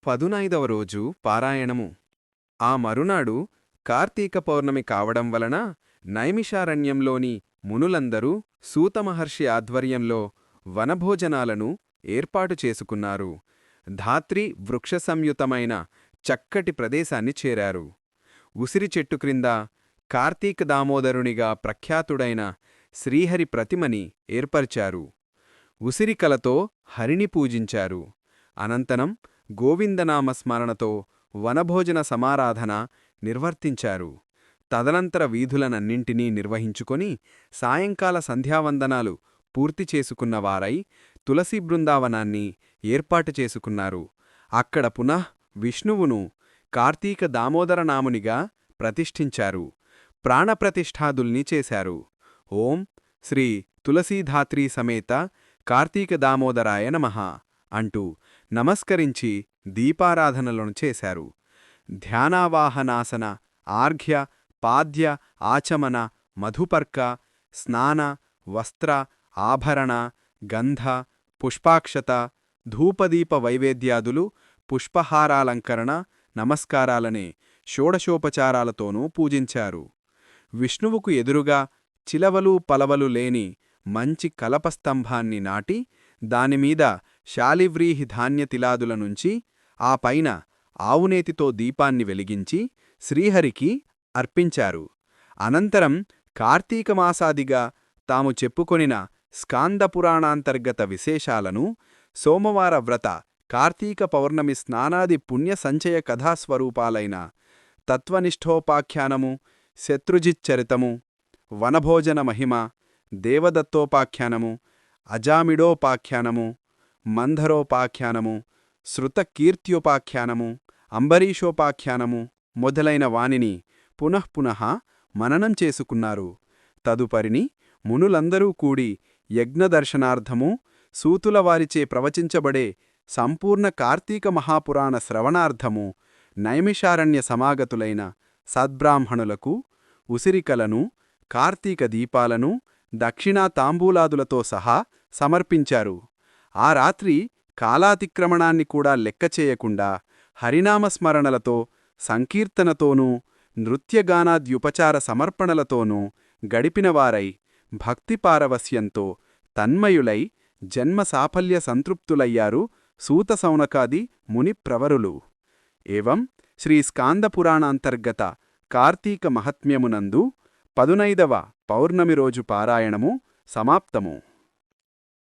15వ రోజు పారాయణము. ఆ మరునాడు కార్తీక పౌర్ణమి కావడం వలన నైమిషారణ్యంలోని మునులందరూ సూతమహర్షి ఆధ్వర్యంలో వనభోజనాలను ఏర్పాటు చేసుకున్నారు. ధాత్రి వృక్షసంయుతమైన చక్కటి ప్రదేశాన్ని చేరారు. ఉసిరి చెట్టు క్రింద కార్తీక దామోదరునిగా ప్రఖ్యాతుడైన శ్రీహరి ప్రతిమని ఏర్పరిచారు. ఉసిరికలతో హరిని పూజించారు. అనంతరం గోవిందనామస్మరణతో వనభోజన సమారాధన నిర్వర్తించారు. తదనంతర వీధులనన్నింటినీ నిర్వహించుకొని సాయంకాల సంధ్యావందనాలు పూర్తి చేసుకున్నవారై తులసీ బృందావనాన్ని ఏర్పాటు చేసుకున్నారు. అక్కడ పునః విష్ణువును కార్తీక దామోదరనామునిగా ప్రతిష్ఠించారు. ప్రాణప్రతిష్ఠాదుల్ని చేశారు. ఓం శ్రీ తులసీధాత్రీ సమేత కార్తీక దామోదరాయ నమః అంటూ నమస్కరించి దీపారాధనలను చేశారు. ధ్యానావాహనాసన, ఆర్ఘ్య, పాద్య, ఆచమన, మధుపర్క, స్నాన, వస్త్ర, ఆభరణ, గంధ, పుష్పాక్షత, ధూపదీప వైవేద్యాదులు, పుష్పహారాలంకరణ, నమస్కారాలనే షోడశోపచారాలతోనూ పూజించారు. విష్ణువుకు ఎదురుగా చిలవలు పలవలు లేని మంచి కలపస్తంభాన్ని నాటి దానిమీద శాలివ్రీహి ధాన్యతిలాదుల నుంచి ఆ పైన ఆవునేతితో దీపాన్ని వెలిగించి శ్రీహరికి అర్పించారు. అనంతరం కార్తీకమాసాదిగా తాము చెప్పుకొనిన స్కాందపురాణాంతర్గత విశేషాలను, సోమవార వ్రత, కార్తీక పౌర్ణమి స్నానాది పుణ్య సంచయ కథాస్వరూపాలైన తత్వనిష్ఠోపాఖ్యానము, శత్రుజిచ్చరితము, వనభోజన మహిమ, దేవదత్తోపాఖ్యానము, అజామిడోపాఖ్యానము, మంధరోపాఖ్యానము, శృతకీర్త్యోపాఖ్యానము, అంబరీషోపాఖ్యానము మొదలైన వానిని పునఃపునః మననం చేసుకున్నారు. తదుపరిని మునులందరూ కూడి యజ్ఞదర్శనార్థము సూతులవారిచే ప్రవచించబడే సంపూర్ణ కార్తీక మహాపురాణ శ్రవణార్థము నైమిషారణ్య సమాగతులైన సద్బ్రాహ్మణులకు ఉసిరికలను, కార్తీక దీపాలను, దక్షిణా తాంబూలాదులతో సహా సమర్పించారు. ఆ రాత్రి కాలాతిక్రమణాన్ని కూడా లెక్కచేయకుండా హరినామస్మరణలతో, సంకీర్తనతోనూ, నృత్యగానాద్యుపచార సమర్పణలతోనూ గడిపినవారై భక్తిపారవస్యంతో తన్మయులై జన్మ సాఫల్య సంతృప్తులయ్యారు సూతసౌనకాది మునిప్రవరులు. ఏవం శ్రీ స్కాందపురాణాంతర్గత కార్తీక మహత్మ్యమునందు 15వ పౌర్ణమి రోజు పారాయణము సమాప్తము.